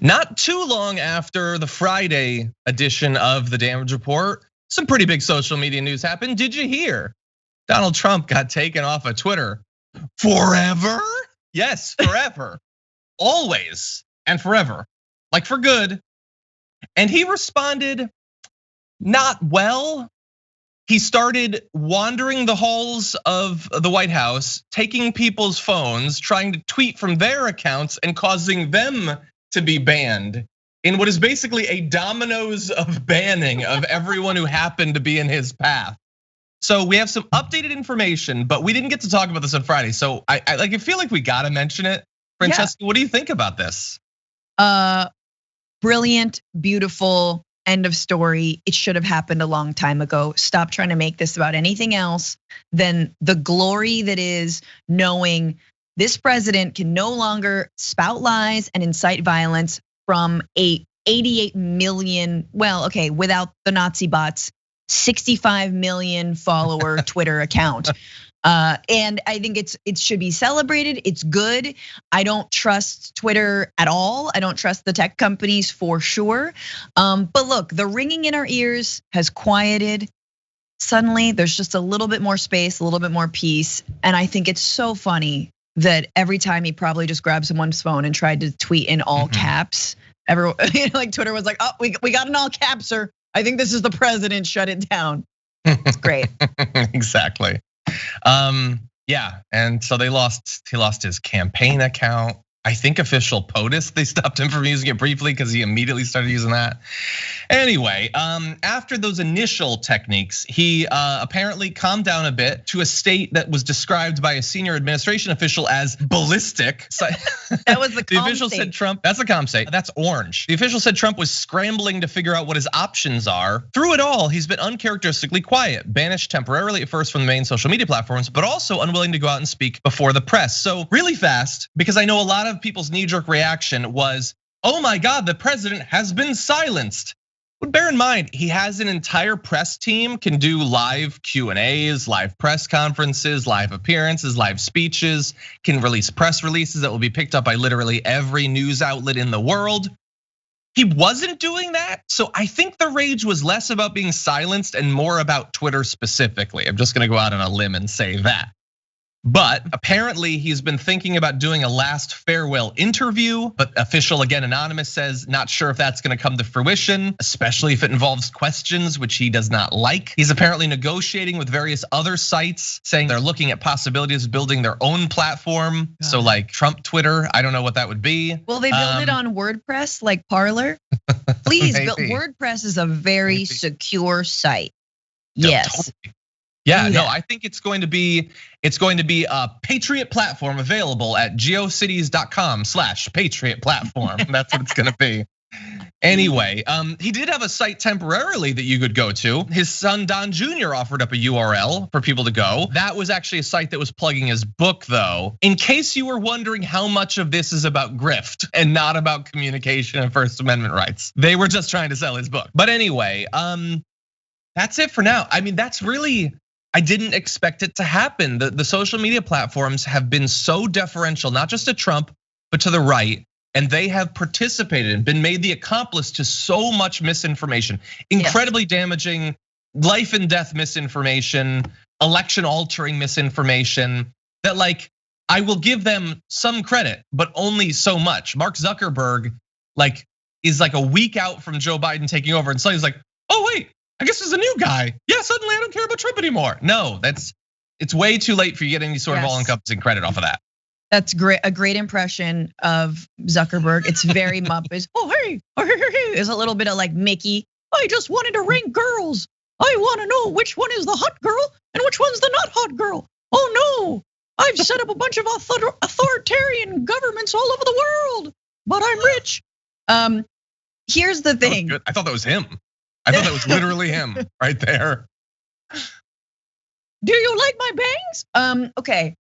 Not too long after the Friday edition of the Damage Report, some pretty big social media news happened. Did you hear? Donald Trump got taken off of Twitter forever? Yes, forever. Always and forever. Like for good. And he responded not well. He started wandering the halls of the White House, taking people's phones, trying to tweet from their accounts and causing them to be banned in what is basically a dominoes of banning of everyone who happened to be in his path. So we have some updated information, but we didn't get to talk about this on Friday. So I feel like we gotta mention it. Francesca, what do you think about this? Brilliant, beautiful, end of story. It should have happened a long time ago. Stop trying to make this about anything else than the glory that is knowing this president can no longer spout lies and incite violence from a 88 million, well, okay, without the Nazi bots, 65 million follower Twitter account. And I think it should be celebrated. It's good. I don't trust Twitter at all. I don't trust the tech companies for sure. But look, the ringing in our ears has quieted. Suddenly, there's just a little bit more space, a little bit more peace. And I think it's so funny that every time he probably just grabbed someone's phone and tried to tweet in all caps, everyone, like Twitter was like, oh, we got an all capser. I think this is the president, shut it down. It's great. Exactly. Yeah, and so he lost his campaign account. I think official POTUS, they stopped him from using it briefly because he immediately started using that. Anyway, after those initial techniques, he apparently calmed down a bit to a state that was described by a senior administration official as ballistic. That was the official said Trump, that's a calm state, that's orange. The official said Trump was scrambling to figure out what his options are. Through it all, he's been uncharacteristically quiet, banished temporarily at first from the main social media platforms, but also unwilling to go out and speak before the press. So really fast, because I know a lot of people's knee-jerk reaction was, oh my God, the president has been silenced. But bear in mind, he has an entire press team, can do live Q&As, live press conferences, live appearances, live speeches, can release press releases that will be picked up by literally every news outlet in the world. He wasn't doing that, so I think the rage was less about being silenced and more about Twitter specifically. I'm just gonna go out on a limb and say that. But apparently he's been thinking about doing a last farewell interview, but official, again, anonymous, says not sure if that's gonna come to fruition, especially if it involves questions which he does not like. He's apparently negotiating with various other sites, saying they're looking at possibilities of building their own platform. So like Trump Twitter, I don't know what that would be. Will they build it on WordPress like Parler? Please, WordPress is a very secure site. Yes. Totally. Yeah, no, I think it's going to be a Patriot platform available at geocities.com/Patriot platform. That's what it's gonna be. Anyway, he did have a site temporarily that you could go to. His son Don Jr. offered up a URL for people to go. That was actually a site that was plugging his book though. In case you were wondering how much of this is about grift and not about communication and First Amendment rights. They were just trying to sell his book. But anyway, that's it for now. I mean, that's really, I didn't expect it to happen. The social media platforms have been so deferential, not just to Trump, but to the right. And they have participated and been made the accomplice to so much misinformation, incredibly damaging, life and death misinformation, election altering misinformation, that like, I will give them some credit, but only so much. Mark Zuckerberg is like a week out from Joe Biden taking over, and so he's like, oh wait, I guess there's a new guy. Yeah, suddenly I don't care about Trump anymore. No, it's way too late for you to get any sort of all-encompassing credit off of that. That's great, a great impression of Zuckerberg. It's very Muppets. Oh hey, there's a little bit of like Mickey. I just wanted to rank girls. I want to know which one is the hot girl and which one's the not hot girl. Oh no, I've set up a bunch of authoritarian governments all over the world, but I'm rich. Here's the thing. I thought that was him. I thought that was literally him right there. Do you like my bangs? Okay.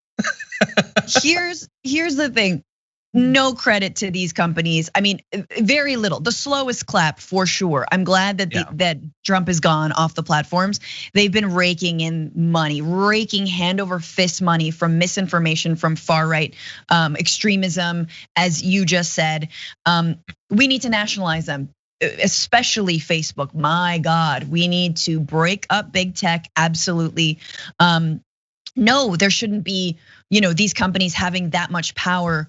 Here's the thing. No credit to these companies. I mean, very little. The slowest clap for sure. I'm glad that that Trump is gone off the platforms. They've been raking in money, raking hand over fist money from misinformation, from far right extremism, as you just said. We need to nationalize them, especially Facebook. My God, we need to break up big tech. Absolutely. No, there shouldn't be, these companies having that much power.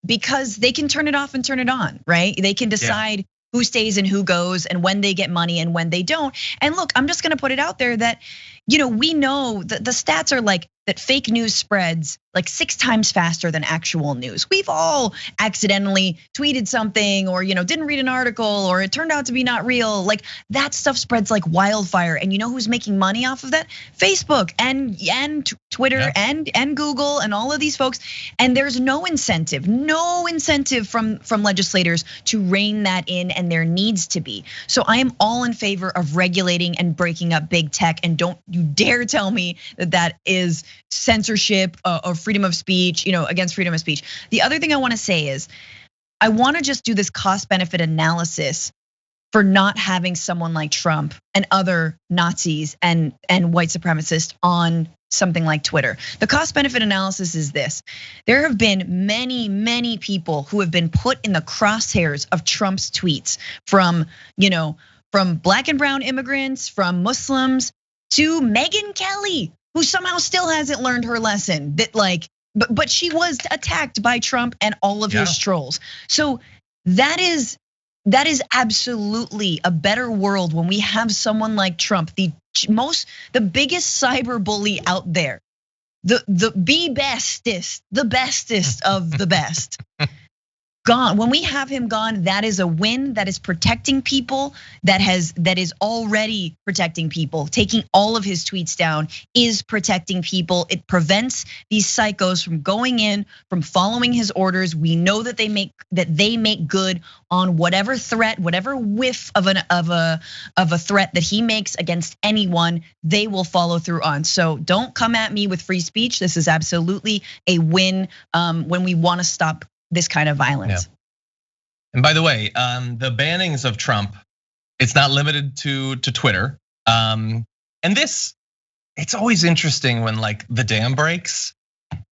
Because they can turn it off and turn it on, right? They can decide who stays and who goes and when they get money and when they don't. And look, I'm just gonna put it out there that, we know that the stats are like that fake news spreads like 6 times faster than actual news. We've all accidentally tweeted something or didn't read an article or it turned out to be not real. Like that stuff spreads like wildfire. And you know who's making money off of that? Facebook and Twitter and Google and all of these folks. And there's no incentive from legislators to rein that in, and there needs to be. So I am all in favor of regulating and breaking up big tech. And don't you dare tell me that is censorship or freedom of speech, against freedom of speech. The other thing I want to say is I want to just do this cost benefit analysis for not having someone like Trump and other Nazis and white supremacists on something like Twitter. The cost benefit analysis is this. There have been many people who have been put in the crosshairs of Trump's tweets, from black and brown immigrants, from Muslims, to Megyn Kelly, who somehow still hasn't learned her lesson. But she was attacked by Trump and all of his trolls. So that is absolutely a better world when we have someone like Trump, the biggest cyber bully out there, the bestest of the best. Gone. When we have him gone, that is a win. That is protecting people. That is already protecting people. Taking all of his tweets down is protecting people. It prevents these psychos from going in, from following his orders. We know that they make good on whatever threat, whatever whiff of a threat that he makes against anyone, they will follow through on. So don't come at me with free speech. This is absolutely a win when we want to stop this kind of violence. Yeah. And by the way, the bannings of Trump, it's not limited to Twitter. And it's always interesting when like the dam breaks.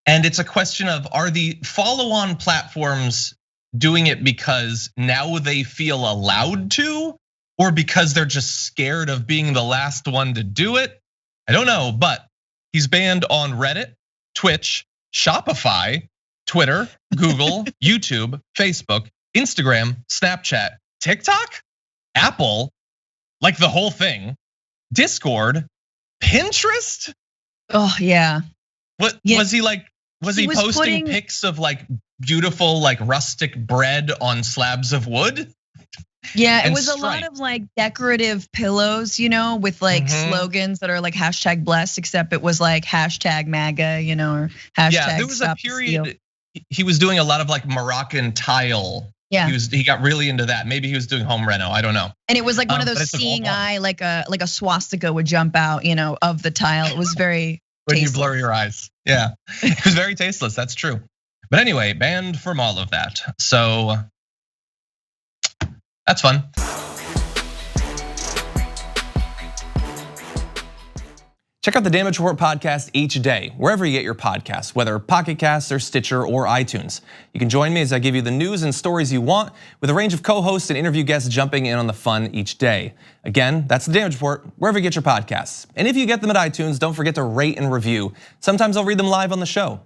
And it's a question of, are the follow-on platforms doing it because now they feel allowed to, or because they're just scared of being the last one to do it? I don't know, but he's banned on Reddit, Twitch, Shopify, Twitter, Google, YouTube, Facebook, Instagram, Snapchat, TikTok, Apple, like the whole thing, Discord, Pinterest. Oh yeah. What was he like? Was he posting pics of like beautiful, like rustic bread on slabs of wood? Yeah, it was a lot of like decorative pillows, with like slogans that are like #blessed, except it was like #MAGA, or hashtag. Yeah, there was a period. He was doing a lot of like Moroccan tile. Yeah, he got really into that. Maybe he was doing home reno. I don't know. And it was like one of those seeing eye, like a swastika would jump out, of the tile. It was very when tasteless. You blur your eyes. Yeah, it was very tasteless. That's true. But anyway, banned from all of that. So that's fun. Check out the Damage Report podcast each day, wherever you get your podcasts, whether Pocket Casts or Stitcher or iTunes. You can join me as I give you the news and stories you want, with a range of co-hosts and interview guests jumping in on the fun each day. Again, that's the Damage Report, wherever you get your podcasts. And if you get them at iTunes, don't forget to rate and review. Sometimes I'll read them live on the show.